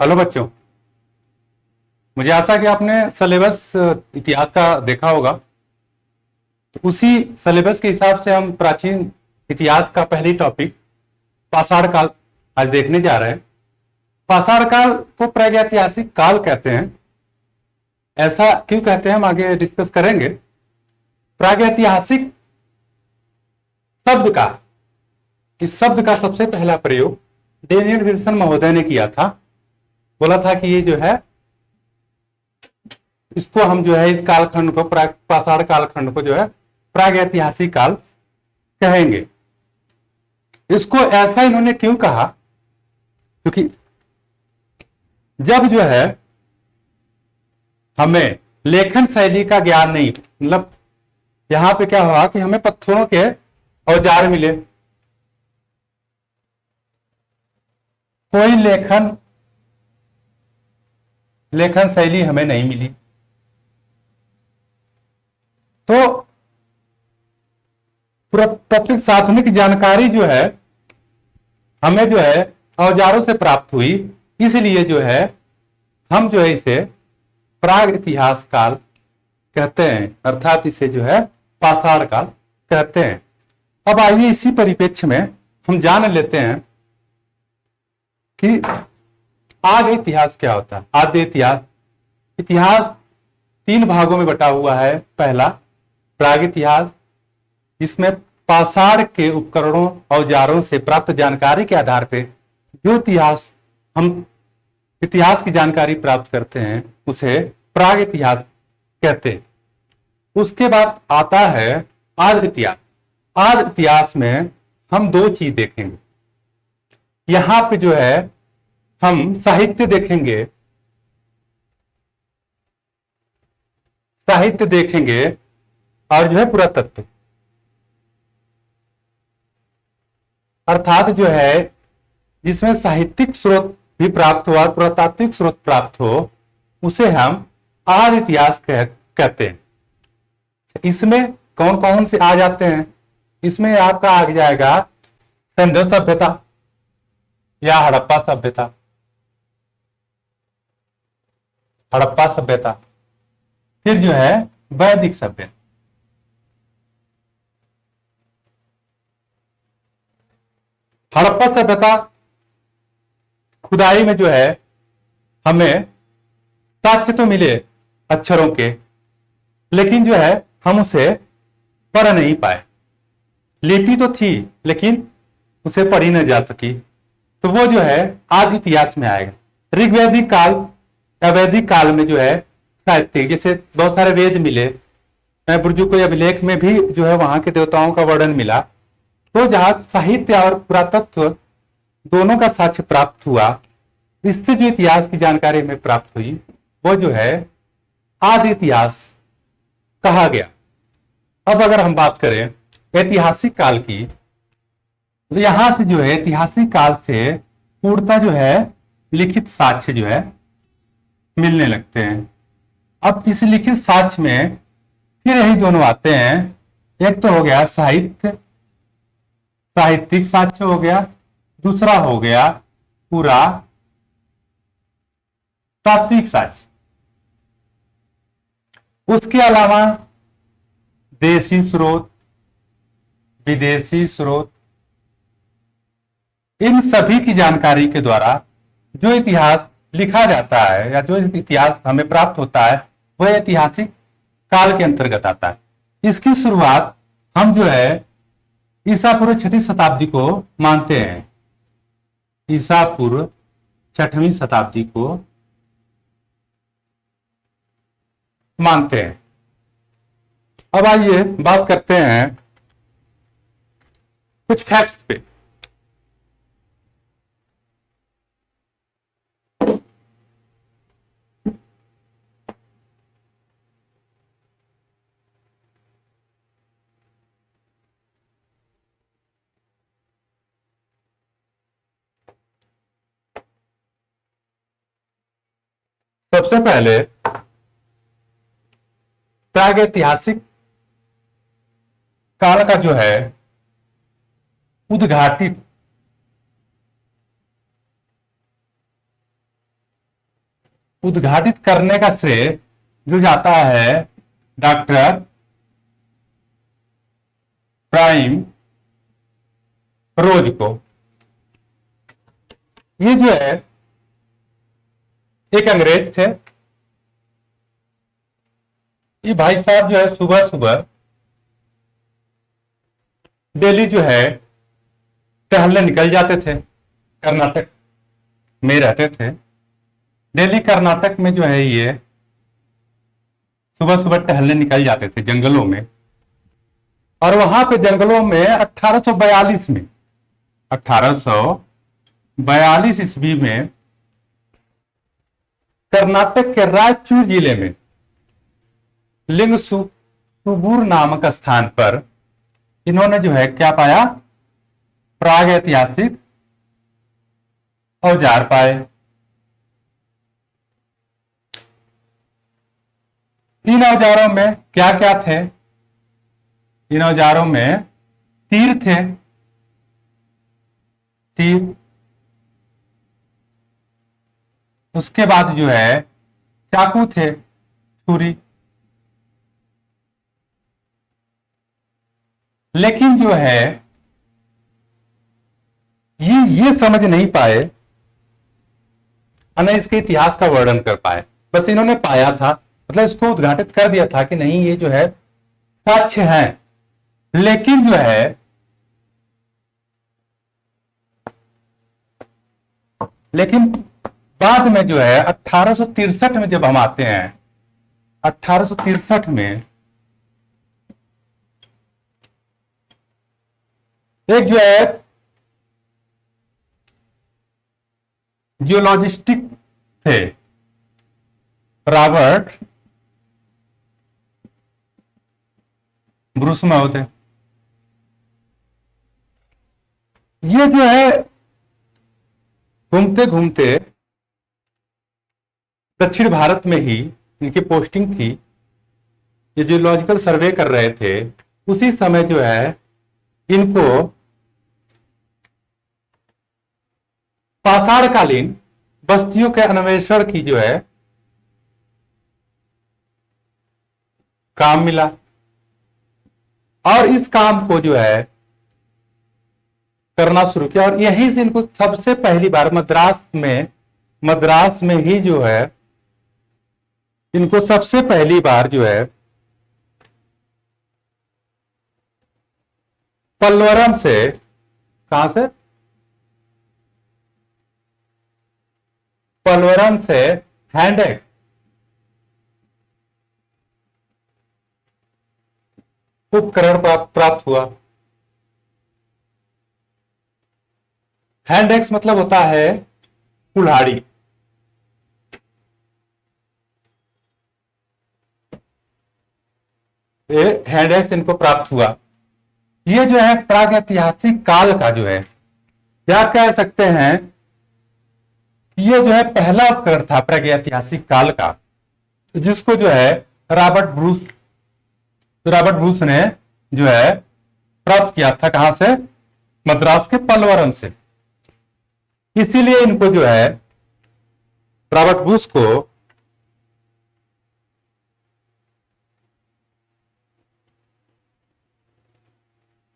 Hello बच्चों। मुझे आशा कि आपने सिलेबस इतिहास का देखा होगा। तो उसी सिलेबस के हिसाब से हम प्राचीन इतिहास का पहली टॉपिक पाषाण काल आज देखने जा रहे हैं। पाषाण काल को प्रागैतिहासिक काल कहते हैं। ऐसा क्यों कहते हैं हम आगे डिस्कस करेंगे। प्रागैतिहासिक शब्द का इस शब्द का सबसे पहला प्रयोग डेनियल विल्सन महोदय ने किया था। बोला था कि ये जो है इसको हम जो है इस कालखंड को पाषाण कालखंड को जो है प्रागैतिहासिक काल कहेंगे। इसको ऐसा इन्होंने क्यों कहा, क्योंकि जब जो है हमें लेखन शैली का ज्ञान नहीं, मतलब यहां पे क्या हुआ कि हमें पत्थरों के औजार मिले, कोई लेखन शैली हमें नहीं मिली, तो पुरातात्विक साधनिक जानकारी जो है हमें जो है औजारों से प्राप्त हुई। इसलिए जो है हम जो है इसे प्राग इतिहास काल कहते हैं, अर्थात इसे जो है पाषाण काल कहते हैं। अब आइए इसी परिप्रेक्ष्य में हम जान लेते हैं कि आद्य इतिहास क्या होता है। आद्य इतिहास 3 भागों में बटा हुआ है। पहला प्राग इतिहास, जिसमें पाषाण के उपकरणों औजारों से प्राप्त जानकारी के आधार पर जो हम इतिहास की जानकारी प्राप्त करते हैं उसे प्राग इतिहास कहते हैं। उसके बाद आता है आद्य इतिहास। आद्य इतिहास में हम 2 चीज देखेंगे। यहां पे जो है हम साहित्य देखेंगे, और जो है पुरातत्व, अर्थात जो है जिसमें साहित्यिक स्रोत भी प्राप्त हो और पुरातात्विक स्रोत प्राप्त हो, उसे हम आद्य इतिहास कहते हैं। इसमें कौन कौन से आ जाते हैं? इसमें आपका आ जाएगा सिंधु सभ्यता या हड़प्पा सभ्यता, फिर जो है वैदिक सभ्यता। हड़प्पा सभ्यता खुदाई में जो है हमें साक्ष्य तो मिले अक्षरों के, लेकिन जो है हम उसे पढ़ नहीं पाए। लिपि तो थी लेकिन उसे पढ़ी न जा सकी, तो वो जो है आदि इतिहास में आएगा। ऋग्वैदिक काल या वैदिक काल में जो है साहित्य, जैसे बहुत सारे वेद मिले, बुर्जुक अभिलेख में भी जो है वहां के देवताओं का वर्णन मिला। तो जहां साहित्य और पुरातत्व दोनों का साक्ष्य प्राप्त हुआ, इससे जो इतिहास की जानकारी हमें प्राप्त हुई वो जो है आदि इतिहास कहा गया। अब अगर हम बात करें ऐतिहासिक काल की, तो यहां से जो है ऐतिहासिक काल से पूर्णतः जो है लिखित साक्ष्य जो है मिलने लगते हैं। अब इस लिखित साक्ष्य में फिर यही दोनों आते हैं। एक तो हो गया साहित्यिक साक्ष्य हो गया, दूसरा हो गया पुरातात्विक साक्ष्य। उसके अलावा देशी स्रोत, विदेशी स्रोत, इन सभी की जानकारी के द्वारा जो इतिहास लिखा जाता है या जो इतिहास हमें प्राप्त होता है वह ऐतिहासिक काल के अंतर्गत आता है। इसकी शुरुआत हम जो है ईसा पूर्व 6वीं शताब्दी को मानते हैं। ईसा पूर्व 6वीं शताब्दी को मानते हैं। अब आइए बात करते हैं कुछ फैक्ट्स पे। सबसे पहले प्रागैतिहासिक काल का जो है उद्घाटित उद्घाटित करने का श्रेय जो जाता है डॉक्टर प्राइम रोज को। ये जो है एक अंग्रेज थे। ये भाई साहब जो है सुबह सुबह दिल्ली जो है टहलने निकल जाते थे। कर्नाटक में रहते थे। दिल्ली कर्नाटक में जो है ये सुबह सुबह टहलने निकल जाते थे जंगलों में। और वहां पे जंगलों में 1842 ईस्वी में कर्नाटक के रायचूर जिले में लिंगसुगूर नामक स्थान पर इन्होंने जो है क्या पाया, प्राग ऐतिहासिक औजार पाए। इन औजारों में क्या क्या थे? इन औजारों में तीर थे, तीर। उसके बाद जो है चाकू थे, छुरी। लेकिन जो है ये समझ नहीं पाए, न इसके इतिहास का वर्णन कर पाए। बस इन्होंने पाया था, मतलब इसको उद्घाटित कर दिया था कि नहीं ये जो है साक्ष्य है। लेकिन जो है बाद में जो है 1863 में जब हम आते हैं, 1863 में एक जो है जियोलॉजिस्टिक थे, रॉबर्ट ब्रूस में होते। ये जो है घूमते घूमते दक्षिण भारत में ही इनकी पोस्टिंग थी। ये जियोलॉजिकल सर्वे कर रहे थे। उसी समय जो है इनको पाषाणकालीन बस्तियों के अन्वेषण की जो है काम मिला। और इस काम को जो है करना शुरू किया। और यहीं से इनको सबसे पहली बार मद्रास में ही जो है इनको सबसे पहली बार जो है पल्वरम से, कहां से, पल्वरम से हैंडेक्स उपकरण प्राप्त हुआ। हैंडेक्स मतलब होता है कुल्हाड़ी। हैंडेक्स इनको प्राप्त हुआ। ये जो है प्रागैतिहासिक काल का जो है, क्या कह सकते हैं, ये जो है पहला उपकरण था प्रागैतिहासिक काल का, जिसको जो है रॉबर्ट ब्रूस ने जो है प्राप्त किया था। कहां से? मद्रास के पलवरम से। इसीलिए इनको जो है रॉबर्ट ब्रूस को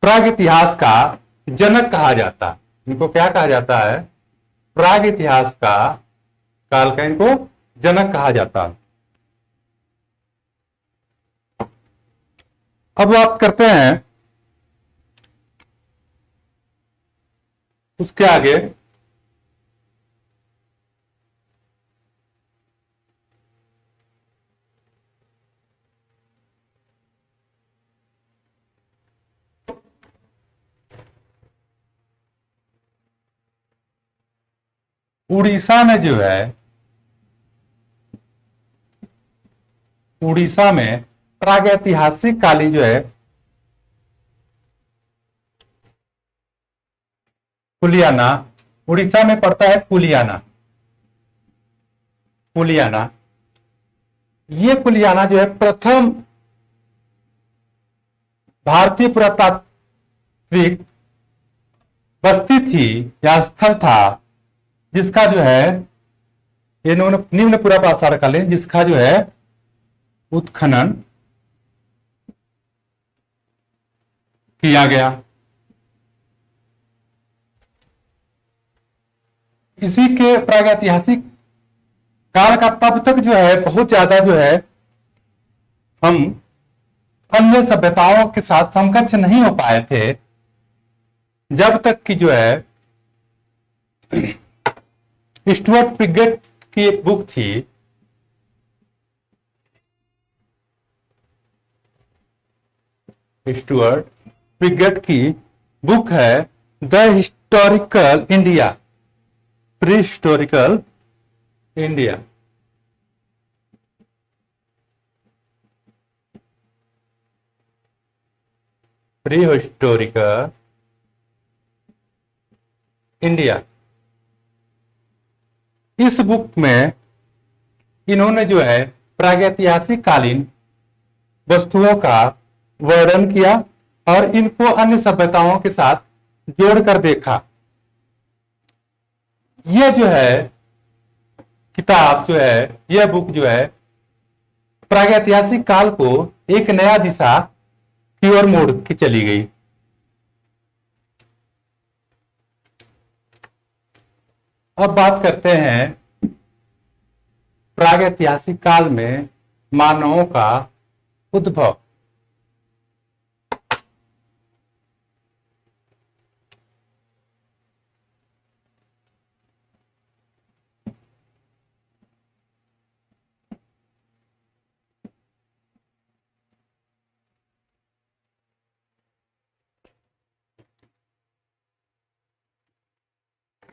प्राग इतिहास का जनक कहा जाता है। इनको क्या कहा जाता है? प्राग इतिहास का काल का इनको जनक कहा जाता है। अब बात करते हैं उसके आगे। उड़ीसा में जो है, उड़ीसा में प्रागैतिहासिक कालीन जो है कुलियाना, उड़ीसा में पड़ता है कुलियाना। ये कुलियाना जो है प्रथम भारतीय पुरातात्विक बस्ती थी या स्थल था, जिसका जो है ये निम्न पूरा पाषाण कालीन जिसका जो है उत्खनन किया गया। इसी के प्रागैतिहासिक काल का तब तक जो है बहुत ज्यादा जो है हम अन्य सभ्यताओं के साथ समकक्ष नहीं हो पाए थे, जब तक कि जो है स्टुअर्ट पिगेट की एक बुक थी, स्टुअर्ट पिगेट की बुक है the historical India, pre historical India. Pre historical India, इस बुक में इन्होंने जो है प्रागैतिहासिक कालीन वस्तुओं का वर्णन किया और इनको अन्य सभ्यताओं के साथ जोड़कर देखा। यह जो है किताब जो है, यह बुक जो है प्रागैतिहासिक काल को एक नया दिशा की ओर मोड़ के चली गई। अब बात करते हैं प्रागैतिहासिक काल में मानवों का उद्भव।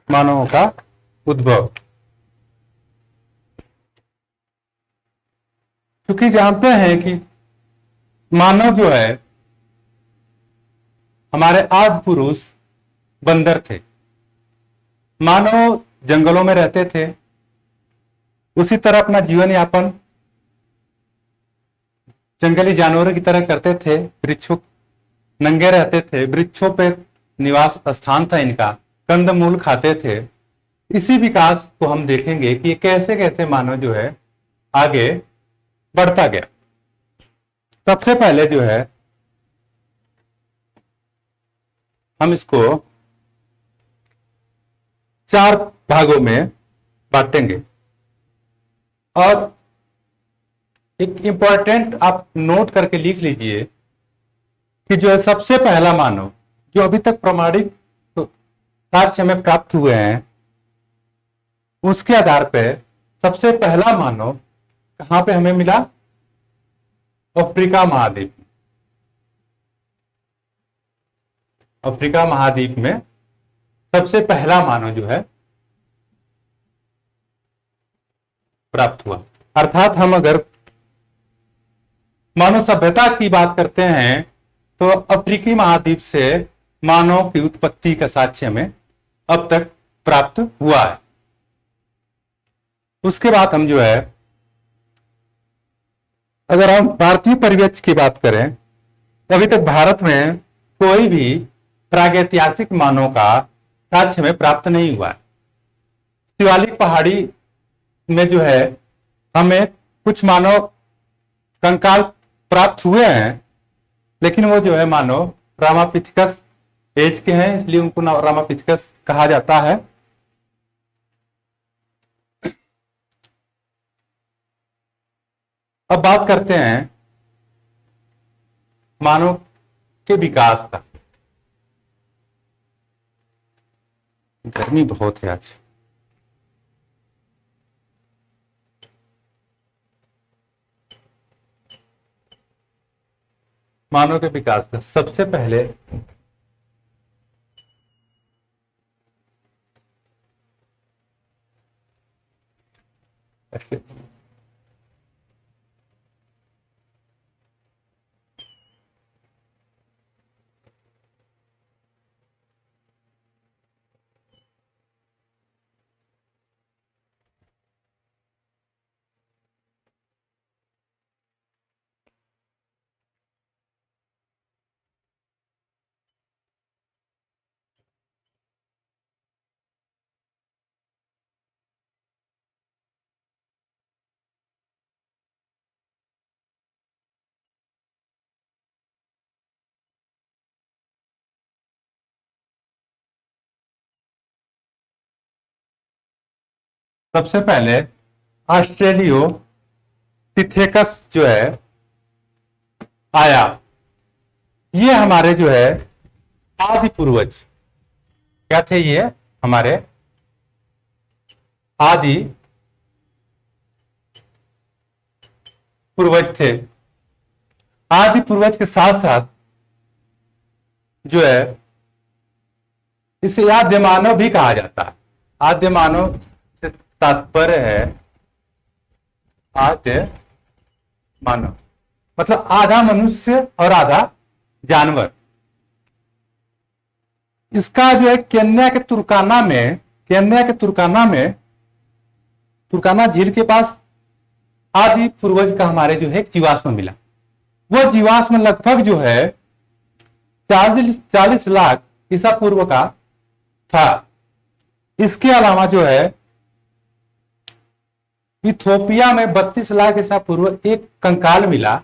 मानवों का उद्भव, क्योंकि जानते हैं कि मानव जो है हमारे आदि पुरुष बंदर थे। मानव जंगलों में रहते थे, उसी तरह अपना जीवन यापन जंगली जानवरों की तरह करते थे। वृक्षों नंगे रहते थे, वृक्षों पे निवास स्थान था इनका, कंदमूल खाते थे। इसी विकास को हम देखेंगे कि कैसे कैसे मानव जो है आगे बढ़ता गया। सबसे पहले जो है हम इसको 4 भागों में बांटेंगे और एक इंपॉर्टेंट आप नोट करके लिख लीजिए कि जो है सबसे पहला मानव जो अभी तक प्रमाणिक साक्ष्य में प्राप्त हुए हैं, उसके आधार पर सबसे पहला मानव कहां पे हमें मिला? अफ्रीका महाद्वीप। अफ्रीका महाद्वीप में सबसे पहला मानव जो है प्राप्त हुआ। अर्थात हम अगर मानव सभ्यता की बात करते हैं तो अफ्रीकी महाद्वीप से मानव की उत्पत्ति का साक्ष्य हमें अब तक प्राप्त हुआ है। उसके बाद हम जो है अगर हम भारतीय परिवेश की बात करें तो अभी तक भारत में कोई भी प्रागैतिहासिक मानव का साक्ष्य हमें प्राप्त नहीं हुआ है। शिवालिक पहाड़ी में जो है हमें कुछ मानव कंकाल प्राप्त हुए हैं, लेकिन वो जो है मानव रामापिथेकस एज के हैं, इसलिए उनको रामापिथेकस कहा जाता है। अब बात करते हैं मानव के विकास का। गर्मी बहुत है आज। मानव के विकास का सबसे पहले सबसे पहले ऑस्ट्रेलियोपिथेकस जो है आया। ये हमारे जो है आदि पूर्वज क्या थे, ये हमारे आदि पूर्वज थे। आदि पूर्वज के साथ साथ जो है इसे आद्य मानव भी कहा जाता है। आद्य मानव से तात्पर्य है आद्य मानव मतलब आधा मनुष्य और आधा जानवर। इसका जो है केन्या के तुर्काना झील के पास आदि पूर्वज का हमारे जो है एक जीवाश्म मिला। वो जीवाश्म लगभग जो है 40 लाख ईसा पूर्व का था। इसके अलावा जो है इथोपिया में 32 लाख ईसा पूर्व एक कंकाल मिला,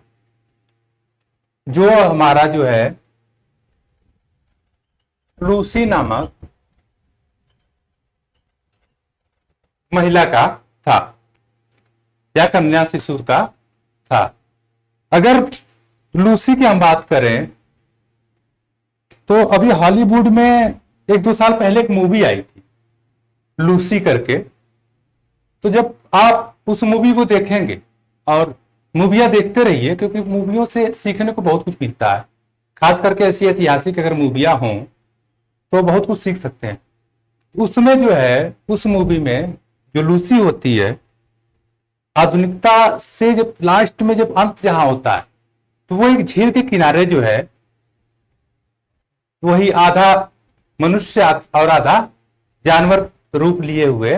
जो हमारा जो है लूसी नामक महिला का था या कन्या शिशु का था। अगर लूसी की हम बात करें तो अभी हॉलीवुड में 1-2 साल पहले एक मूवी आई थी लूसी करके। तो जब आप उस मूवी को देखेंगे, और मूवियां देखते रहिए क्योंकि मूवियों से सीखने को बहुत कुछ मिलता है, खास करके ऐसी ऐतिहासिक अगर मूवियां हों तो बहुत कुछ सीख सकते हैं। उसमें जो है उस मूवी में जो लूसी होती है, आधुनिकता से जब लास्ट में जब अंत जहां होता है तो वो एक झील के किनारे जो है वही आधा मनुष्य और आधा जानवर रूप लिए हुए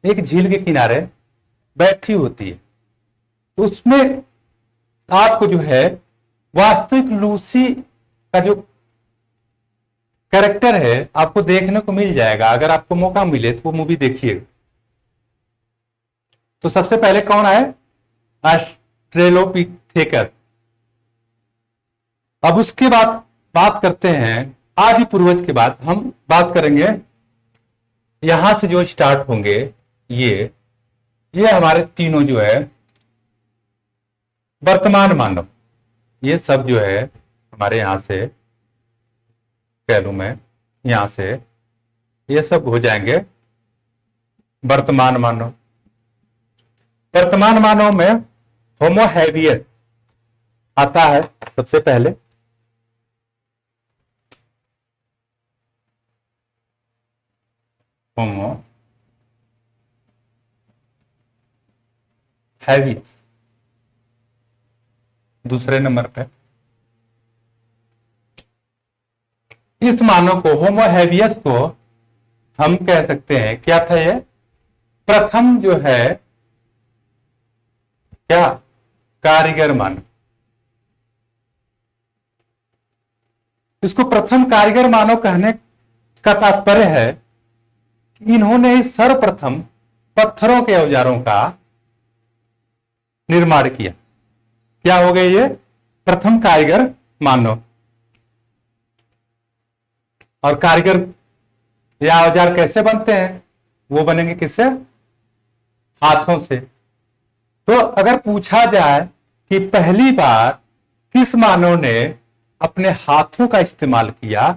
एक झील के किनारे बैठी होती है। उसमें आपको जो है वास्तविक लूसी का जो कैरेक्टर है आपको देखने को मिल जाएगा। अगर आपको मौका मिले तो वो मूवी देखिएगा। तो सबसे पहले कौन आए? ऑस्ट्रेलोपिथेकस। अब उसके बाद बात करते हैं आदि पूर्वज के बाद हम बात करेंगे यहां से जो स्टार्ट होंगे ये हमारे तीनों जो है वर्तमान मानव, ये सब जो है हमारे यहां से कह लूं मैं, यहां से ये सब हो जाएंगे वर्तमान मानव। वर्तमान मानव में होमो हैबियस आता है सबसे पहले। होमो हैबियस दूसरे नंबर पे। इस मानव को होमो हैबियस को हम कह सकते हैं क्या था, ये प्रथम जो है क्या कारीगर मानव। इसको प्रथम कारीगर मानव कहने का तात्पर्य है कि इन्होंने ही सर्वप्रथम पत्थरों के औजारों का निर्माण किया। क्या हो गए ये? प्रथम कारीगर मानव। और कारीगर या औजार कैसे बनते हैं? वो बनेंगे किससे? हाथों से। तो अगर पूछा जाए कि पहली बार किस मानव ने अपने हाथों का इस्तेमाल किया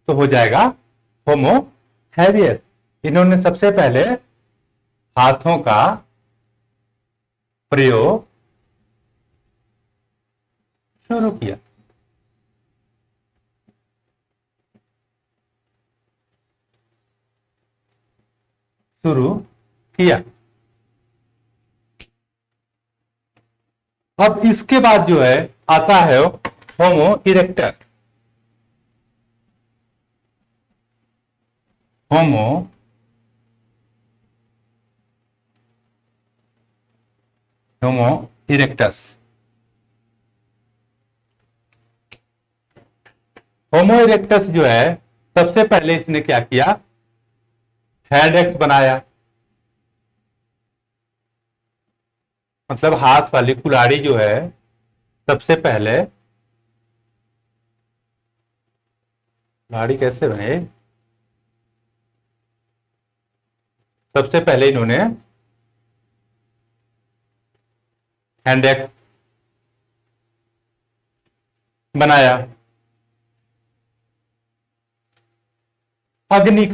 तो हो जाएगा होमो हैबियस। इन्होंने सबसे पहले हाथों का प्रयोग शुरू किया। अब इसके बाद जो है आता है होमो इरेक्टस। होमो इरेक्टस। होमो इरेक्टस जो है सबसे पहले इसने क्या किया? हैंड एक्स बनाया, मतलब हाथ वाली कुल्हाड़ी जो है सबसे पहले। कुल्हाड़ी कैसे बने? सबसे पहले इन्होंने हैंड एक्ट बनाया। अग्नि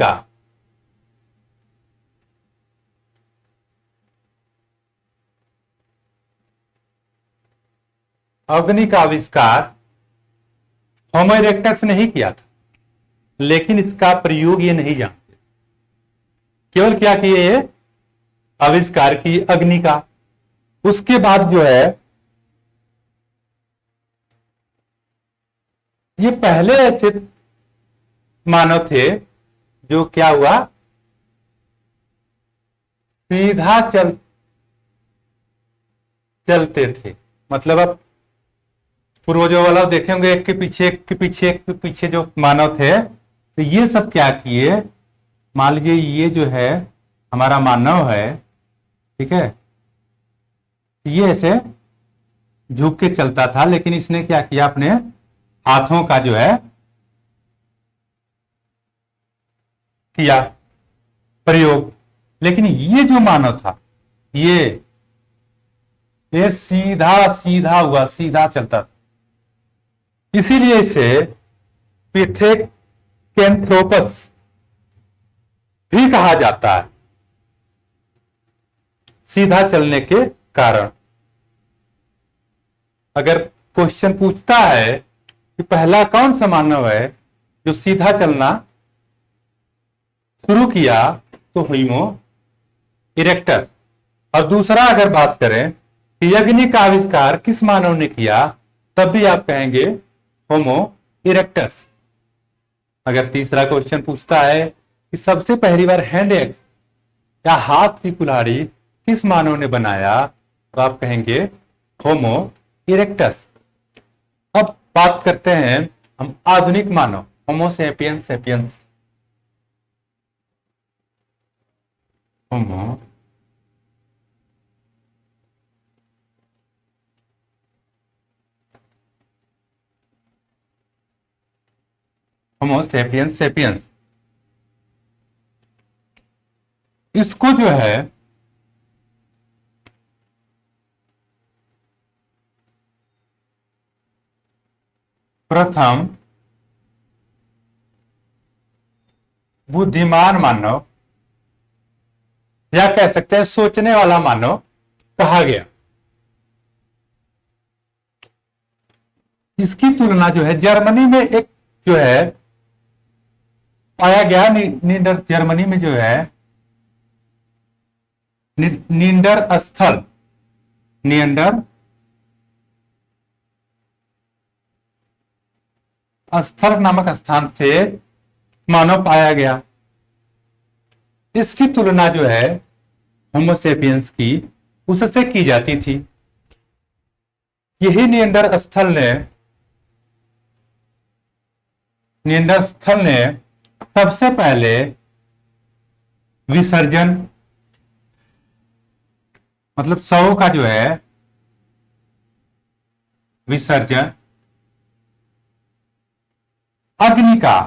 का आविष्कार होमो इरेक्टस ने ही किया था, लेकिन इसका प्रयोग ये नहीं जानते। केवल क्या किए ये आविष्कार की अग्नि का। उसके बाद जो है ये पहले ऐसे मानव थे जो क्या हुआ, सीधा चलते थे। मतलब अब पूर्वजों वाला देखेंगे, एक के पीछे एक के पीछे एक के पीछे जो मानव थे, तो ये सब क्या किए, मान लीजिए ये जो है हमारा मानव है, ठीक है, ये ऐसे झुक के चलता था, लेकिन इसने क्या किया, अपने हाथों का जो है किया प्रयोग। लेकिन ये जो मानव था ये सीधा सीधा हुआ, सीधा चलता था। इसीलिए इसे पिथेकेंथ्रोपस भी कहा जाता है, सीधा चलने के कारण। अगर क्वेश्चन पूछता है कि पहला कौन सा मानव है जो सीधा चलना शुरू किया, तो होमो इरेक्टस। और दूसरा अगर बात करें कि अग्नि का आविष्कार किस मानव ने किया, तब भी आप कहेंगे होमो इरेक्टस। अगर तीसरा क्वेश्चन पूछता है कि सबसे पहली बार हैंड एक्स या हाथ की कुल्हाड़ी किस मानव ने बनाया, तो आप कहेंगे होमो इरेक्टस। अब बात करते हैं हम आधुनिक मानव, होमो सेपियंस सेपियंस। होमो होमो सेपियंस सेपियंस, इसको जो है प्रथम बुद्धिमान मानव या कह सकते हैं सोचने वाला मानव कहा गया। इसकी तुलना जो है जर्मनी में एक जो है पाया गया, नींडर, जर्मनी में जो है नींडर स्थल, नियंडर स्थल नामक स्थान से मानव पाया गया। इसकी तुलना जो है होमोसेपियंस की उससे की जाती थी। यही नियंडर स्थल ने सबसे पहले विसर्जन, मतलब शव का जो है विसर्जन, अग्नि का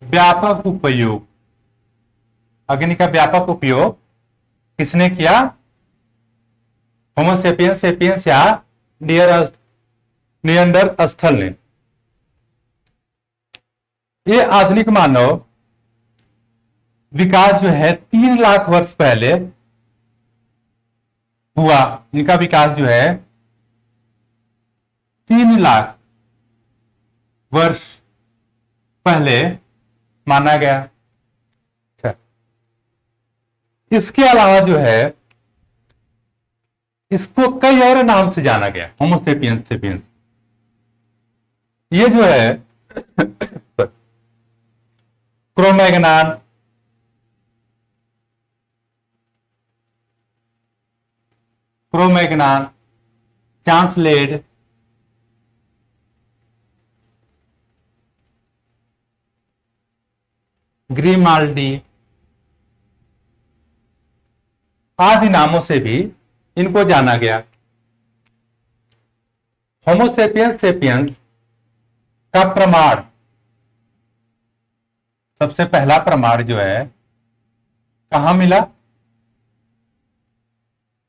व्यापक उपयोग, अग्नि का व्यापक उपयोग किसने किया, होमोसेपियंस सेपियंस या नियंडर स्थल ने। ये आधुनिक मानव विकास जो है 3 लाख वर्ष पहले हुआ। इनका विकास जो है 3 लाख वर्ष पहले माना गया। अच्छा, इसके अलावा जो है इसको कई और नाम से जाना गया, होमोसेपियंस सेपियंस। ये जो है क्रोमैग्नान, चांसलेड, ग्रीमाल्डी आदि नामों से भी इनको जाना गया। होमोसेपियंस सेपियंस का प्रमाण सबसे पहला प्रमाण जो है कहां मिला?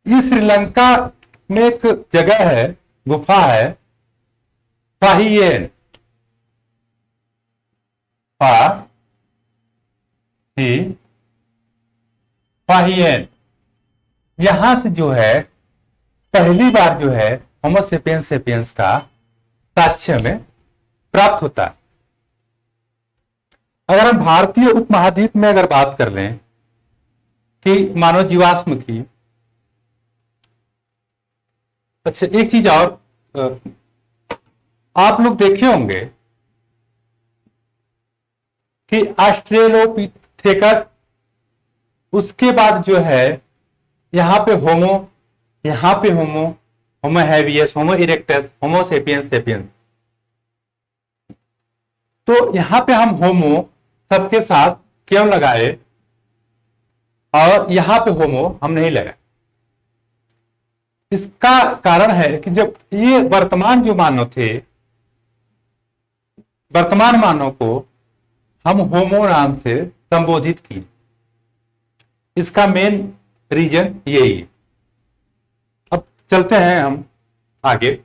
ये श्रीलंका में एक जगह है, गुफा है, फाहियन, फाहियन। यहां से जो है पहली बार जो है होमोसेपियंस सेपियंस का साक्ष्य हमें प्राप्त होता है। अगर हम भारतीय उपमहाद्वीप में अगर बात कर लें कि मानव जीवाश्म की, अच्छा एक चीज और, आप लोग देखे होंगे कि ऑस्ट्रेलोपिथेकस, उसके बाद जो है यहां पे होमो, यहां पे होमो, होमो हैवियस, होमो इरेक्टस, होमो सेपियंस सेपियंस। तो यहां पे हम होमो सबके साथ क्यों लगाए और यहां पे होमो हम नहीं लगाए? इसका कारण है कि जब ये वर्तमान जो मानव थे, वर्तमान मानव को हम होमो नाम से संबोधित किए। इसका मेन रीजन यही है। अब चलते हैं हम आगे।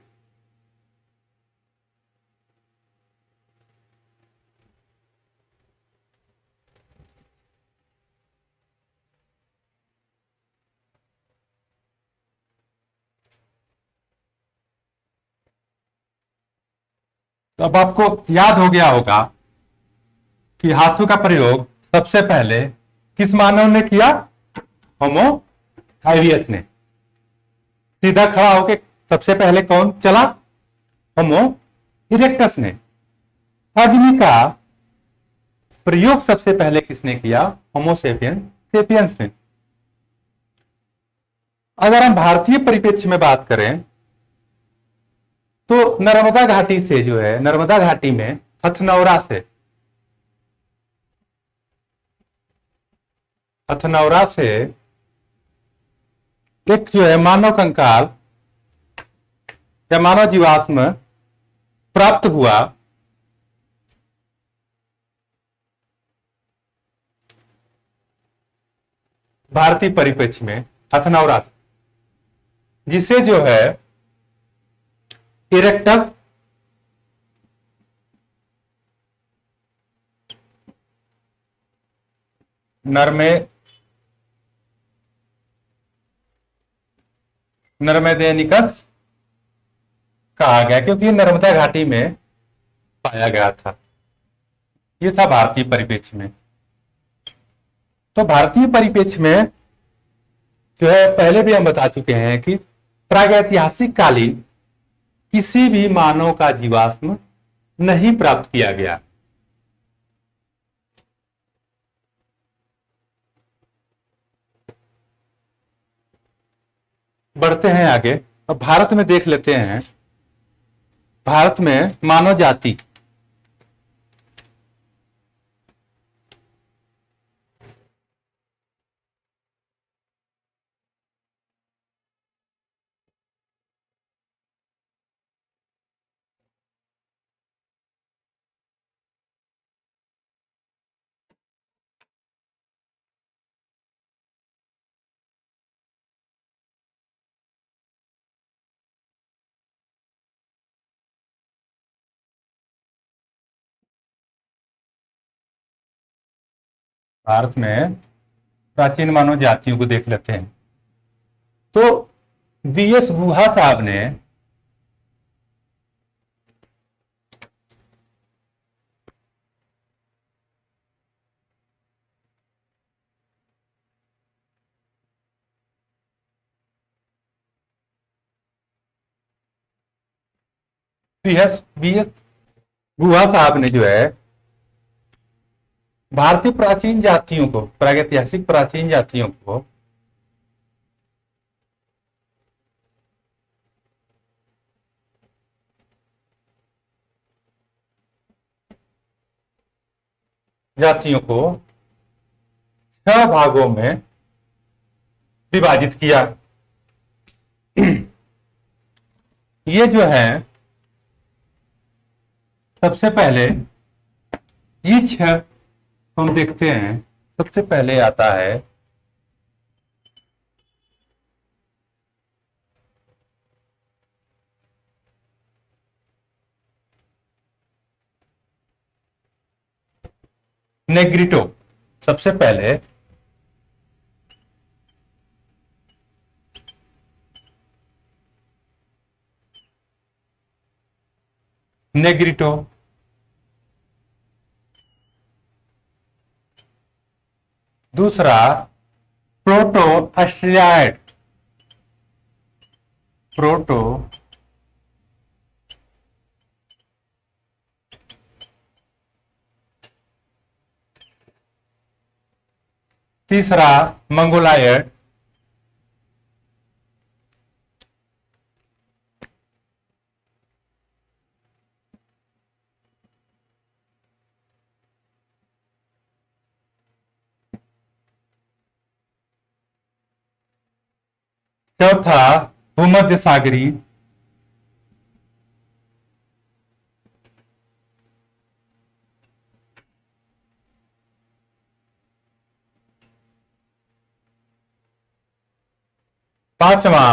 तो अब आपको याद हो गया होगा कि हाथों का प्रयोग सबसे पहले किस मानव ने किया? होमो हाइवियस ने। सीधा खड़ा होके सबसे पहले कौन चला? होमो इरेक्टस ने। अग्नि का प्रयोग सबसे पहले किसने किया? होमो सेपियंस सेपियंस ने। अगर हम भारतीय परिप्रेक्ष्य में बात करें तो नर्मदा घाटी से जो है, नर्मदा घाटी में हथनौरा से, हथनौरा से एक जो है मानव कंकाल या मानव जीवाश्म प्राप्त हुआ। भारतीय परिप्रेक्ष्य में हथनौरा से, जिसे जो है इरेक्टस नर्मेदेनिकस कहा गया, क्योंकि ये नर्मदा घाटी में पाया गया था। ये था भारतीय परिप्रेक्ष्य में। तो भारतीय परिप्रेक्ष्य में जो है पहले भी हम बता चुके हैं कि प्रागैतिहासिक कालीन किसी भी मानव का जीवाश्म नहीं प्राप्त किया गया। बढ़ते हैं आगे। अब भारत में देख लेते हैं। भारत में मानव जाति भारत में प्राचीन मानव जातियों को देख लेते हैं। तो बीएस गुहा साहब ने बीएस बीएस गुहा साहब ने जो है भारतीय प्राचीन जातियों को, प्रागैतिहासिक प्राचीन जातियों को जातियों को 6 भागों में विभाजित किया। ये जो है सबसे पहले ये 6 तो हम देखते हैं सबसे पहले आता है नेग्रिटो। सबसे पहले नेग्रिटो, दूसरा प्रोटो ऑस्ट्रेलियाड, प्रोटो तीसरा मंगोलायड, चौथा भूमध्य सागरी, पांचवा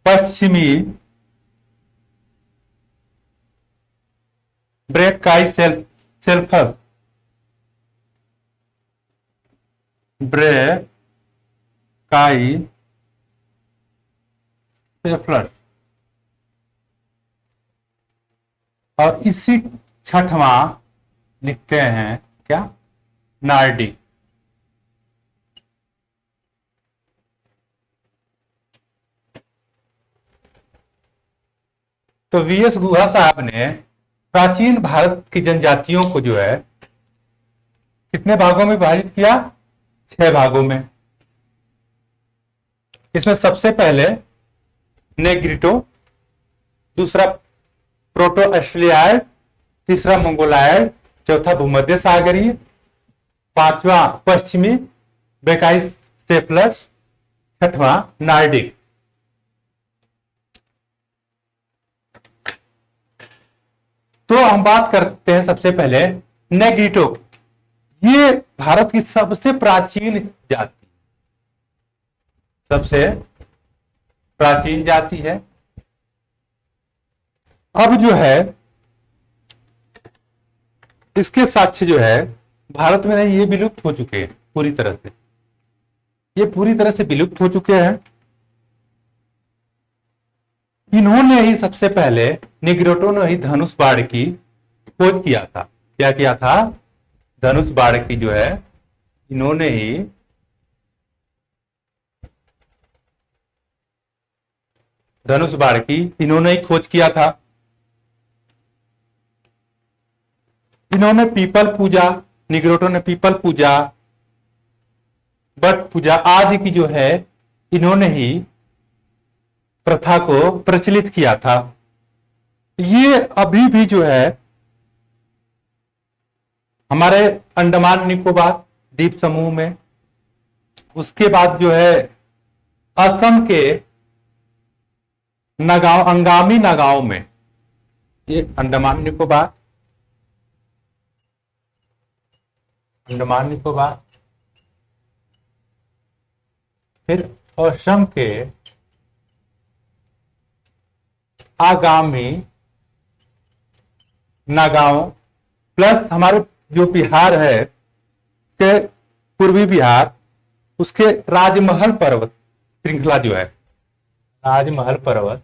पश्चिमी ब्रैकाई सेल्फस, ब्रैकाई सेल्फस। और इसी छठवां लिखते हैं क्या, नार्डिक। तो वीएस गुहा साहब ने प्राचीन भारत की जनजातियों को जो है कितने भागों में विभाजित किया, 6 भागों में। इसमें सबसे पहले नेग्रिटो, दूसरा प्रोटो ऑस्ट्रेलियाड, तीसरा मंगोलायड, चौथा भूमध्य सागरीय, पांचवा पश्चिमी ब्रैकाई सेल्फस, छठवां नार्डिक। तो हम बात करते हैं सबसे पहले नेग्रिटो की। ये भारत की सबसे प्राचीन जाति, सबसे प्राचीन जाति है। अब जो है इसके साक्ष्य जो है भारत में नहीं, ये विलुप्त हो चुके हैं पूरी तरह से, ये पूरी तरह से विलुप्त हो चुके हैं। इन्होंने ही सबसे पहले नेग्रिटो ने ही धनुष बाण की खोज किया था। क्या किया था, धनुष बाण की जो है इन्होंने ही धनुष बाण की इन्होंने ही खोज किया था। इन्होंने पीपल पूजा, नेग्रिटो ने पीपल पूजा, बट पूजा आदि की जो है इन्होंने ही प्रथा को प्रचलित किया था। ये अभी भी जो है हमारे अंडमान निकोबार द्वीप समूह में, उसके बाद जो है असम के नगांव, अंगामी नगांव में, ये अंडमान निकोबार, अंडमान निकोबार, फिर असम के आगामी नागांव, प्लस हमारे जो बिहार है के पूर्वी बिहार, उसके राजमहल पर्वत श्रृंखला जो है, राजमहल पर्वत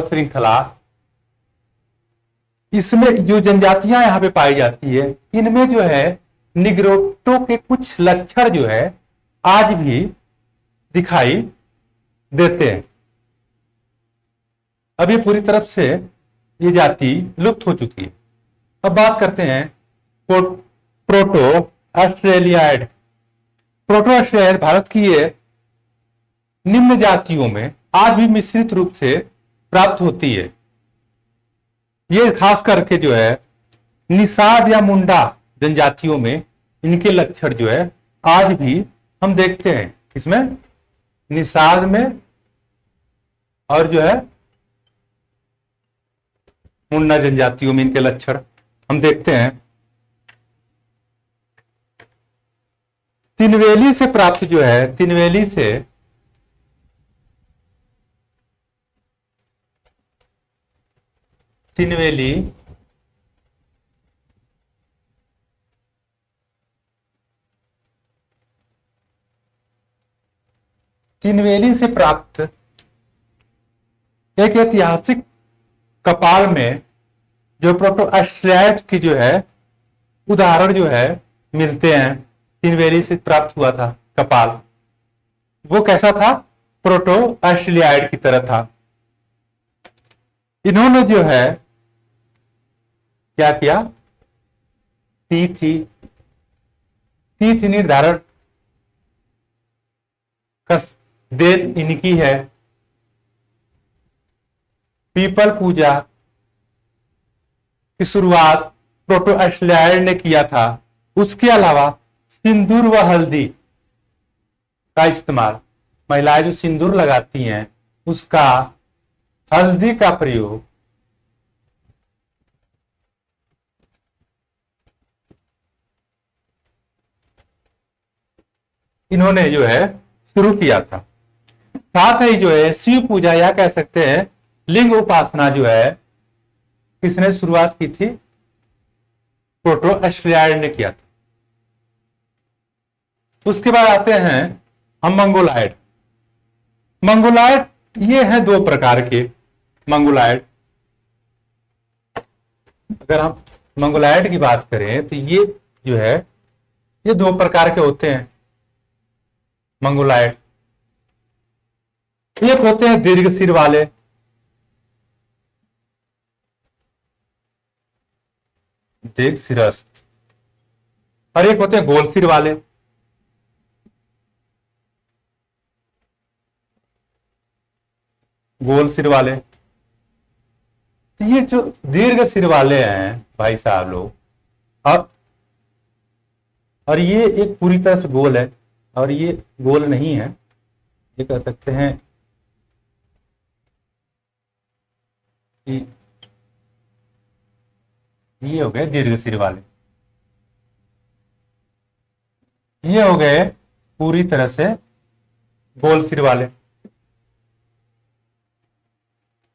श्रृंखला, इसमें जो जनजातियां यहां पे पाई जाती है, इनमें जो है नेग्रिटो के कुछ लक्षण जो है आज भी दिखाई देते हैं। अब ये पूरी तरफ से ये जाति लुप्त हो चुकी है। अब बात करते हैं प्रोटो ऑस्ट्रेलियाड। प्रोटो ऑस्ट्रेलियाड भारत की ये निम्न जातियों में आज भी मिश्रित रूप से प्राप्त होती है। ये खास करके जो है निषाद या मुंडा जनजातियों में इनके लक्षण जो है आज भी हम देखते हैं इसमें निषाद में और जो है मुंडा जनजातियों में इनके लक्षण हम देखते हैं। तिनवेली से प्राप्त जो है, तिनवेली से तिनवेली तिनवेली से प्राप्त एक ऐतिहासिक कपाल में जो प्रोटो ऑस्ट्रेलाइड की जो है उदाहरण जो है मिलते हैं। तिनवेली से प्राप्त हुआ था कपाल, वो कैसा था? प्रोटो ऑस्ट्रेलियाइड की तरह था। इन्होंने जो है क्या किया? तिथि निर्धारण का देन इनकी है। पीपल पूजा की शुरुआत प्रोटो ऑस्ट्रेलियाइड ने किया था। उसके अलावा सिंदूर व हल्दी का इस्तेमाल, महिलाएं जो सिंदूर लगाती हैं उसका, हल्दी का प्रयोग इन्होंने जो है शुरू किया था। साथ ही जो है शिव पूजा या कह सकते हैं लिंग उपासना जो है किसने शुरुआत की थी? प्रोटो ऑस्ट्रेलियाइड ने किया था। उसके बाद आते हैं हम मंगोलायड। मंगोलायड ये है दो प्रकार के मंगोलायड। अगर हम मंगोलायड की बात करें तो ये जो है ये दो प्रकार के होते हैं मंगोलायड। एक होते हैं दीर्घ सिर वाले, दीर्घ सिरस्थ, और एक होते हैं गोल सिर वाले। गोल सिर वाले, तो ये जो दीर्घ सिर वाले हैं भाई साहब लोग, और ये एक पूरी तरह से गोल है और ये गोल नहीं है, ये कह सकते हैं कि ये हो गए दीर्घ सिर वाले, ये हो गए पूरी तरह से गोल सिर वाले।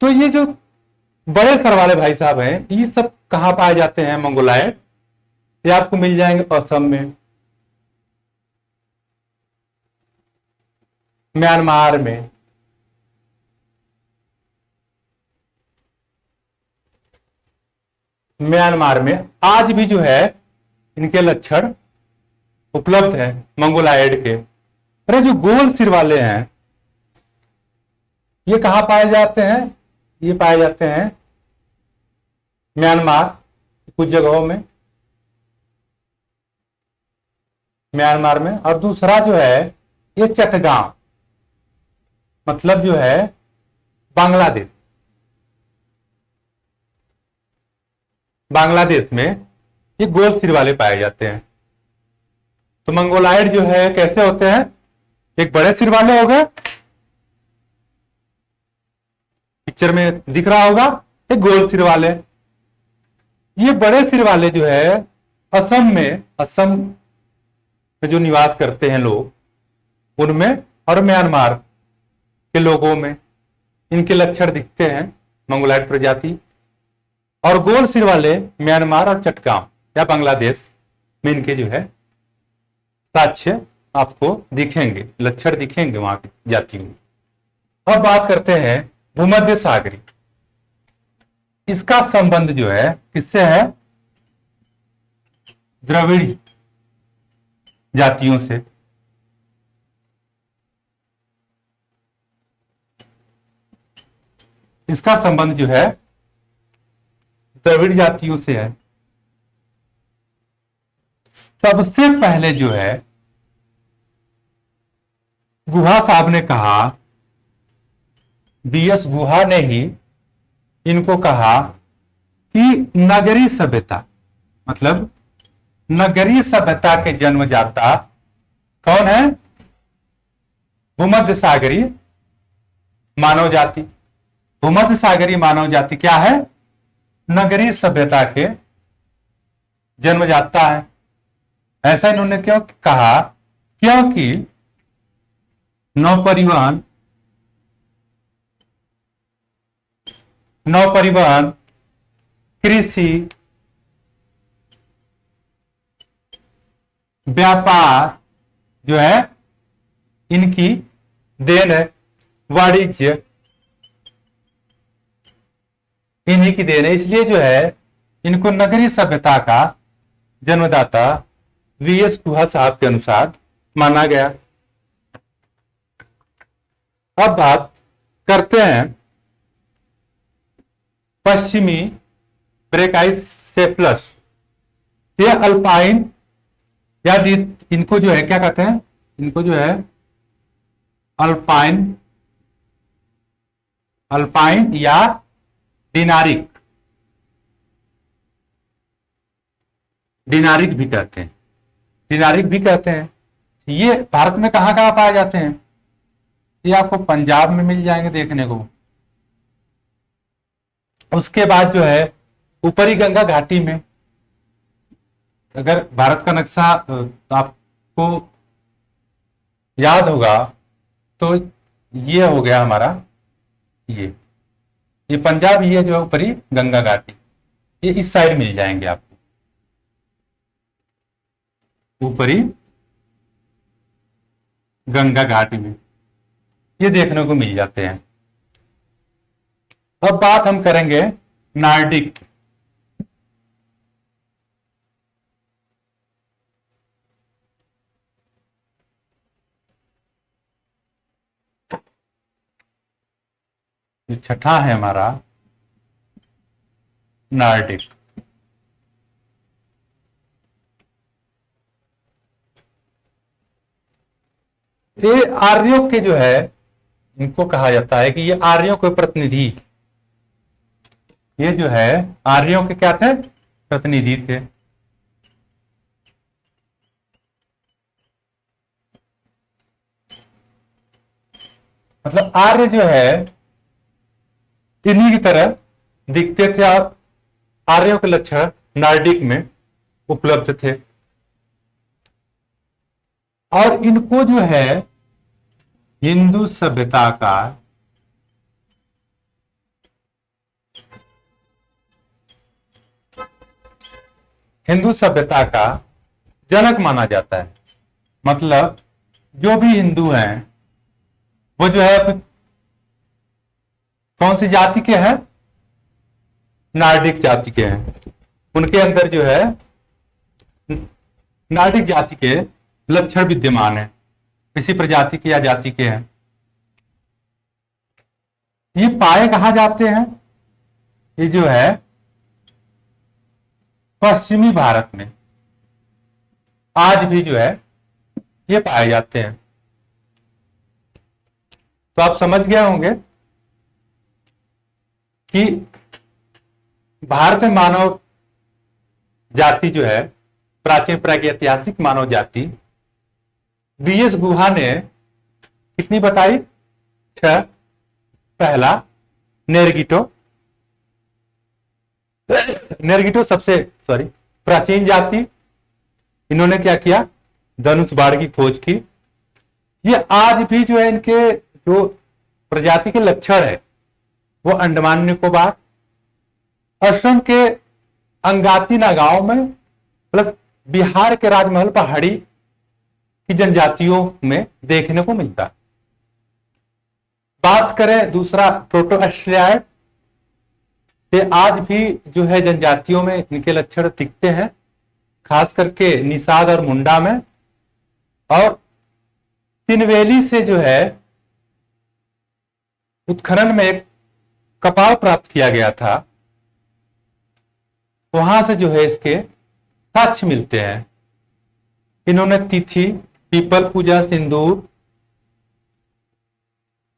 तो ये जो बड़े सर वाले भाई साहब हैं ये सब कहां पाए जाते हैं? मंगोलायड। ये आपको मिल जाएंगे असम में, म्यांमार में, म्यांमार में आज भी जो है इनके लक्षण उपलब्ध है मंगोलायड के। अरे जो गोल सिर वाले हैं ये कहां पाए जाते हैं? ये पाए जाते हैं म्यांमार, कुछ जगहों में म्यांमार में। और दूसरा जो है ये चटगांव, मतलब जो है बांग्लादेश। बांग्लादेश में ये गोल सिर वाले पाए जाते हैं। तो मंगोलायड जो है कैसे होते हैं? एक बड़े सिर वाले हो गए, पिक्चर में दिख रहा होगा, एक गोल सिर वाले। ये बड़े सिर वाले जो है असम में जो निवास करते हैं लोग उनमें, और म्यांमार के लोगों में इनके लक्षण दिखते हैं मंगोलायड प्रजाति। और गोल सिर वाले म्यांमार और चटगांव या बांग्लादेश में इनके जो है साक्ष्य आपको दिखेंगे, लक्षण दिखेंगे वहां की जातियों में। अब बात करते हैं भूमध्य सागरी। इसका संबंध जो है किससे है? द्रविड़ जातियों से। इसका संबंध जो है द्रविड़ जातियों से है। सबसे पहले जो है गुहा साहब ने कहा, बीएस गुहा ने ही इनको कहा कि नगरीय सभ्यता, मतलब नगरीय सभ्यता के जन्मदाता कौन है? भूमध्य सागरीय मानव जाति। भूमध्य सागरीय मानव जाति क्या है? नगरीय सभ्यता के जन्मदाता है। ऐसा इन्होंने क्यों कहा? क्योंकि नौ परिवहन, कृषि, व्यापार जो है इनकी देन है। वाणिज्य इन्हीं की देन है। इसलिए जो है इनको नगरीय सभ्यता का जन्मदाता वीएस गुहा साहब के अनुसार माना गया। अब बात करते हैं पश्चिमी ब्रैकाइसेफलस। ये अल्पाइन या इनको जो है क्या कहते हैं? इनको जो है अल्पाइन या डिनारिक भी कहते हैं। डिनारिक भी कहते हैं। ये भारत में कहां कहां पाए जाते हैं? ये आपको पंजाब में मिल जाएंगे देखने को। उसके बाद जो है ऊपरी गंगा घाटी में, अगर भारत का नक्शा आपको याद होगा तो ये हो गया हमारा, ये पंजाब, ये जो है ऊपरी गंगा घाटी, ये इस साइड मिल जाएंगे आपको। ऊपरी गंगा घाटी में ये देखने को मिल जाते हैं। अब बात हम करेंगे नार्डिक। छठा है हमारा नार्डिक। ये आर्यों के जो है, इनको कहा जाता है कि ये आर्यों के प्रतिनिधि, ये जो है आर्यों के क्या थे? प्रतिनिधि थे। मतलब आर्य जो है इन्हीं की तरह दिखते थे। आप आर्यों के लक्षण नार्डिक में उपलब्ध थे। और इनको जो है हिंदू सभ्यता का जनक माना जाता है। मतलब जो भी हिंदू हैं वो जो है कौन सी जाति के हैं? नार्डिक जाति के हैं। उनके अंदर जो है नार्डिक जाति के लक्षण विद्यमान है। किसी प्रजाति के या जाति के हैं। ये पाए कहां जाते हैं? ये जो है पश्चिमी भारत में आज भी जो है ये पाए जाते हैं। तो आप समझ गए होंगे कि भारत में मानव जाति जो है, प्राचीन प्रागैतिहासिक मानव जाति, वीएस गुहा ने कितनी बताई? 6। पहला नेर्गिटो सबसे प्राचीन जाति। इन्होंने क्या किया? धनुष बाण की खोज की। ये आज भी जो है इनके जो प्रजाति के लक्षण है वो अंडमान निकोबार, असम के अंगाती नागांव में, प्लस बिहार के राजमहल पहाड़ी की जनजातियों में देखने को मिलता है। बात करें दूसरा प्रोटो ऑस्ट्रेलियाइड, आज भी जो है जनजातियों में इनके लक्षण दिखते हैं, खास करके निषाद और मुंडा में। और तिनवेली से जो है उत्खनन में एक कपाल प्राप्त किया गया था, वहां से जो है इसके साक्ष्य मिलते हैं। इन्होंने तिथि, पीपल पूजा, सिंदूर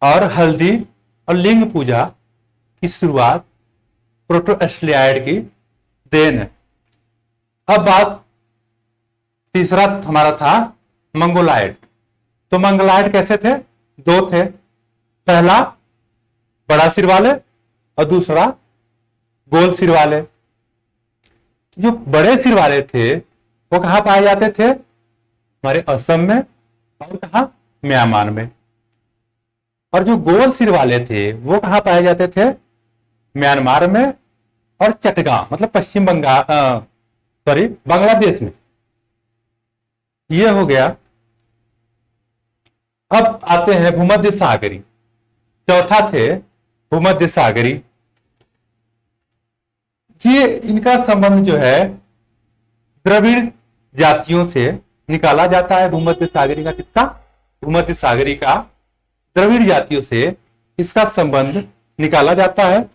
और हल्दी और लिंग पूजा की शुरुआत प्रोटो ऑस्ट्रेलियाइड की देन है। अब बात तीसरा हमारा था मंगोलाइड। तो मंगोलाइड कैसे थे? दो थे, पहला बड़ा सिर वाले और दूसरा गोल सिर वाले। जो बड़े सिर वाले थे वो कहां पाए जाते थे? हमारे असम में और कहा? म्यांमार में। और जो गोल सिर वाले थे वो कहां पाए जाते थे? म्यांमार में और चटगांव, मतलब पश्चिम बंगाल, सॉरी, बांग्लादेश में। ये हो गया। अब आते हैं भूमध्य सागरी। चौथा थे भूमध्य सागरी। ये इनका संबंध जो है द्रविड़ जातियों से निकाला जाता है। भूमध्य सागरी का किसका? भूमध्य सागरी का द्रविड़ जातियों से इसका संबंध निकाला जाता है।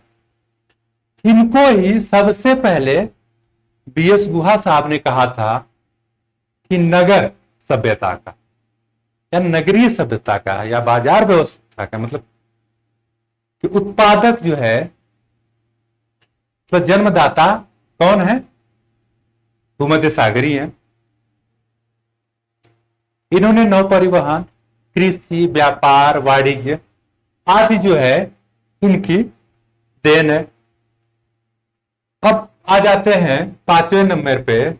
इनको ही सबसे पहले बीएस गुहा साहब ने कहा था कि नगर सभ्यता का या नगरीय सभ्यता का या बाजार व्यवस्था का, मतलब कि उत्पादक जो है, तो जन्मदाता कौन है? भूमध्य सागरी है। इन्होंने नौ परिवहन, कृषि, व्यापार, वाणिज्य आदि जो है इनकी देन है। अब आ जाते हैं 5वें नंबर पे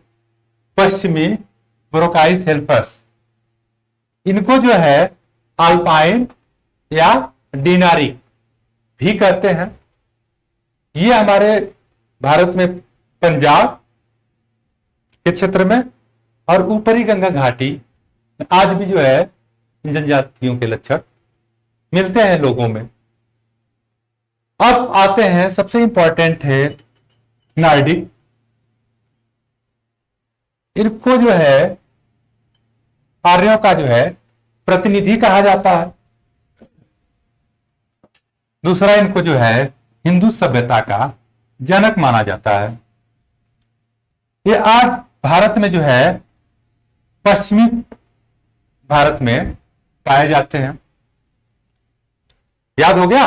पश्चिमी ब्रोकाई सेल्फर्स। इनको जो है अल्पाइन या डिनारी भी कहते हैं। ये हमारे भारत में पंजाब के क्षेत्र में और ऊपरी गंगा घाटी आज भी जो है इन जनजातियों के लक्षण मिलते हैं लोगों में। अब आते हैं, सबसे इंपॉर्टेंट है नार्डिक। इनको जो है आर्यों का जो है प्रतिनिधि कहा जाता है। दूसरा, इनको जो है हिंदू सभ्यता का जनक माना जाता है। ये आज भारत में जो है पश्चिमी भारत में पाए जाते हैं। याद हो गया?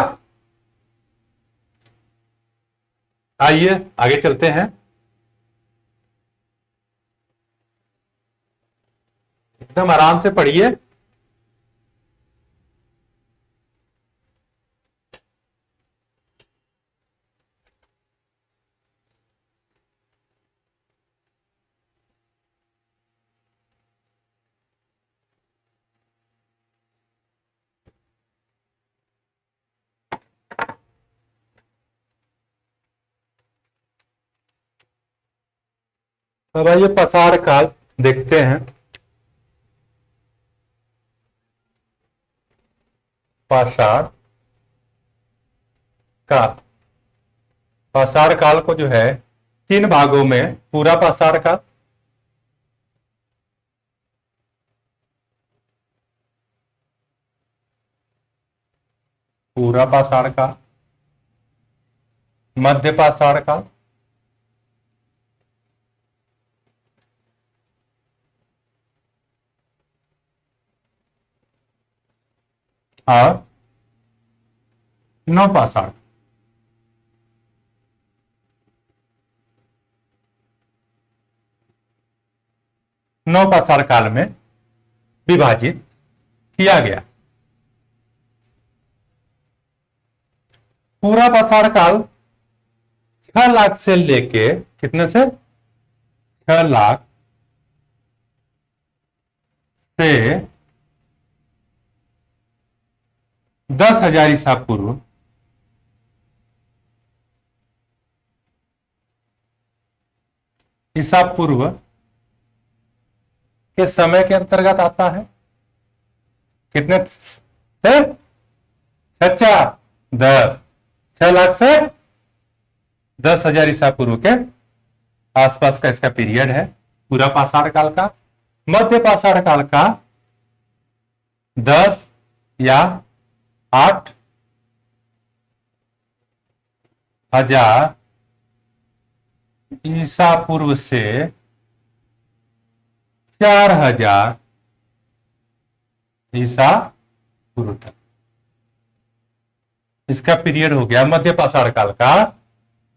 आइए आगे चलते हैं। एकदम आराम से पढ़िए। अब आइए पाषाण काल देखते हैं। पाषाण काल, पाषाण काल को जो है 3 भागों में पूरा पाषाण काल, पूरा पाषाण काल, मध्य पाषाण काल और नवपाषाण। नवपाषाण काल में विभाजित किया गया। पूरा पाषाण काल 6 लाख से लेके कितने से? 6 लाख से 10,000 ईसा पूर्व के समय के अंतर्गत आता है। कितने से? 6 लाख से 10,000 ईसा पूर्व के आसपास का इसका पीरियड है पूरा पाषाण काल का। मध्य पाषाण काल का 10 या 8,000 ईसा पूर्व से 4,000 ईसा पूर्व तक इसका पीरियड हो गया मध्य पाषाण काल का।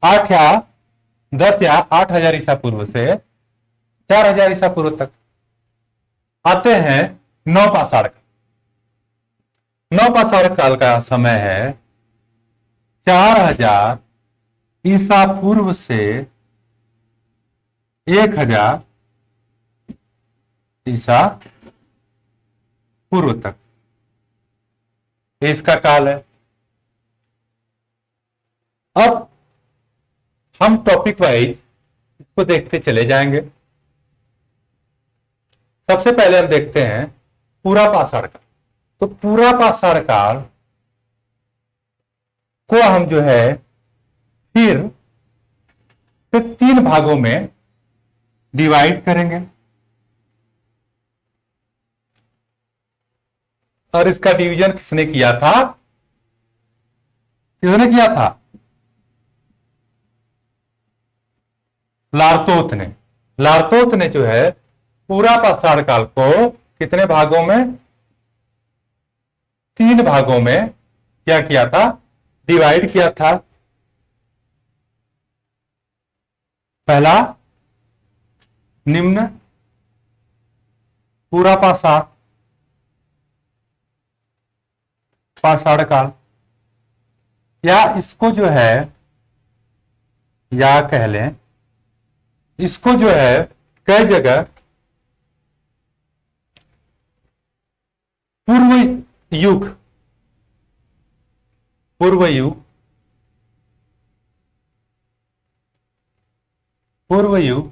10 या 8,000 ईसा पूर्व से 4,000 ईसा पूर्व तक। आते हैं नवपाषाण काल। नवपाषाण काल का समय है 4000 ईसा पूर्व से 1000 ईसा पूर्व तक, ये इसका काल है। अब हम टॉपिक वाइज इसको देखते चले जाएंगे। सबसे पहले हम देखते हैं पूरा पाषाण काल। तो पूरा पाषाण काल को हम जो है फिर से 3 भागों में डिवाइड करेंगे, और इसका डिवीजन किसने किया था? किसने किया था? लारतोत ने। लारतोत ने जो है पूरा पाषाण काल को कितने भागों में? 3 भागों में क्या किया था? डिवाइड किया था। पहला निम्न पूरा पाषाण काल, या इसको जो है, या कह लें इसको जो है कई जगह पूर्व युग, पूर्व युग, पूर्व युग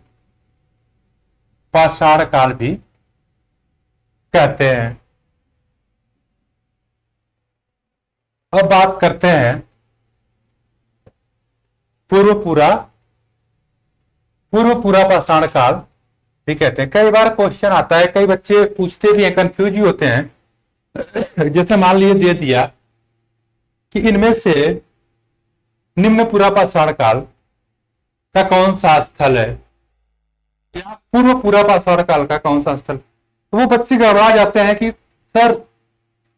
पाषाण काल भी कहते हैं। अब बात करते हैं पूर्व पूरा पाषाण काल भी कहते हैं। कई बार क्वेश्चन आता है, कई बच्चे पूछते भी हैं, कंफ्यूज भी होते हैं। जैसे मान लिए दे दिया कि इनमें से निम्न पूरा पाषाण काल का कौन सा स्थल है, या पूर्व पूरा पाषाण काल का कौन सा स्थल, तो वो बच्चे घबरा जाते हैं कि सर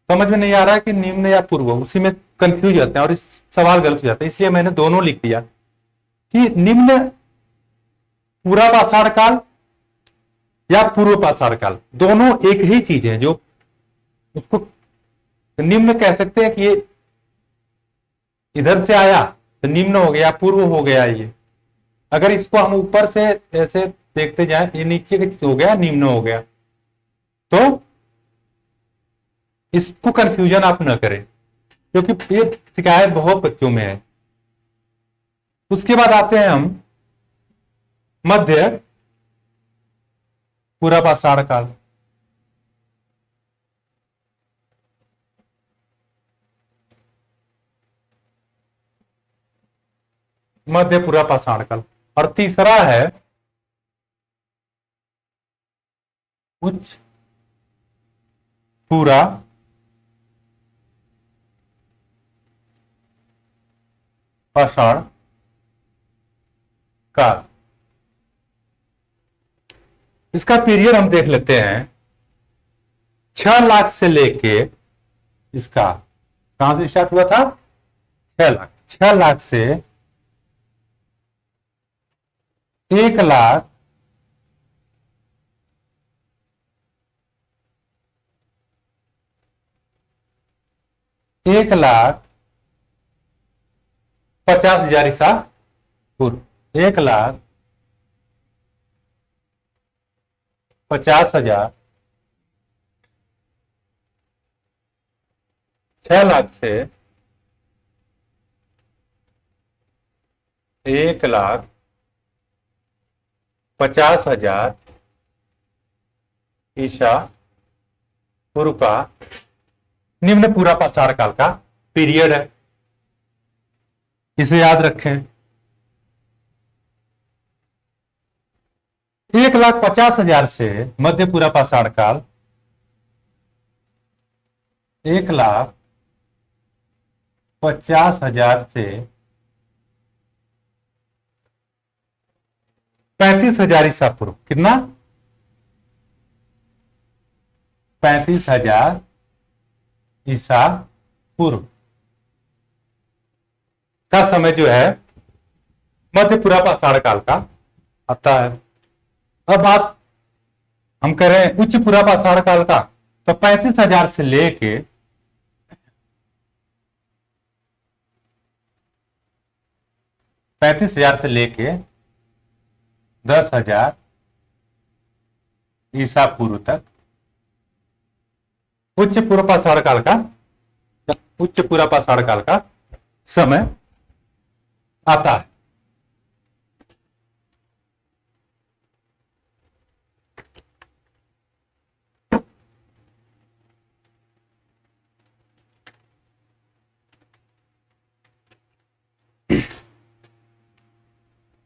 समझ में नहीं आ रहा है कि निम्न या पूर्व, उसी में कंफ्यूज जाते हैं और इस सवाल गलत हो जाता है। इसलिए मैंने दोनों लिख दिया कि निम्न पूरा पाषाण काल या पूर्व पाषाण काल, दोनों एक ही चीज है। जो उसको निम्न कह सकते हैं कि ये इधर से आया तो निम्न हो गया, पूर्व हो गया। ये अगर इसको हम ऊपर से ऐसे देखते जाए, ये नीचे का हो गया, निम्न हो गया, तो इसको कंफ्यूजन आप न करें, क्योंकि ये शिकायत बहुत बच्चों में है। उसके बाद आते हैं हम मध्य पूरा पाषाण काल। मध्य पूरा पाषाण काल, और तीसरा है उच्च पूरा पाषाण काल। इसका पीरियड हम देख लेते हैं। 6 लाख से लेके, इसका कहां से स्टार्ट हुआ था? 6 लाख। 6 लाख से 1 लाख 1,50,000 ईसा पूर्व। 1,50,000। 6 लाख से 1,50,000 ईसा पूर्व का निम्न पूरा पाषाण काल का पीरियड है। इसे याद रखें। 1,50,000 से मध्य पूरा पाषाण काल, 1,50,000 से 35,000 ईसा पूर्व। कितना? 35,000 ईसा पूर्व का समय जो है मध्य पूरा पाषाण काल का आता है। अब बात हम करें उच्च पूरा पाषाण काल का, तो 35,000 से लेके 35,000 से लेके 10,000 ईसा पूर्व तक उच्च पूर्व पाषाण काल का उच्च पूर्व पाषाण काल का समय आता है।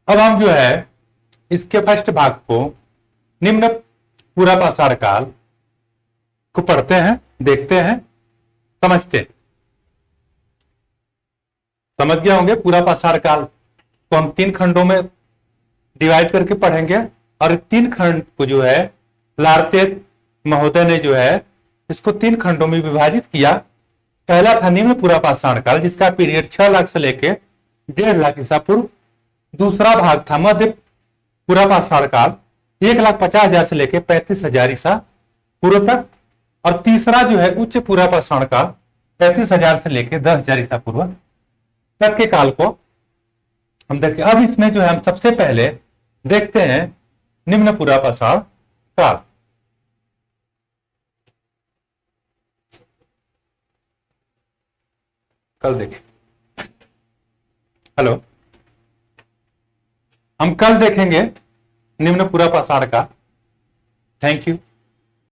अब हम जो है इसके फर्स्ट भाग को निम्न पूरा पाषाण काल को पढ़ते हैं, देखते हैं, समझते हैं। समझ गए होंगे पूरा पाषाण काल को हम 3 खंडों में डिवाइड करके पढ़ेंगे और 3 खंड को जो है लार्ते महोदय ने जो है इसको 3 खंडों में विभाजित किया। पहला था निम्न पूरा पाषाण काल जिसका पीरियड 6 लाख से लेके 1.5 लाख ईसा पूर्व। दूसरा भाग था मध्य पूरा पाषाण काल 1,50,000 से लेके 35,000 ईसा पूर्व तक। और तीसरा जो है उच्च पूरा पाषाण काल 35,000 से लेके 10,000 ईसा पूर्व तक के काल को हम देखते। अब इसमें जो है हम सबसे पहले देखते हैं निम्न पूरा पाषाण काल। कल देखें, हेलो, हम कल देखेंगे निम्न पूरा पाषाण का। Thank you.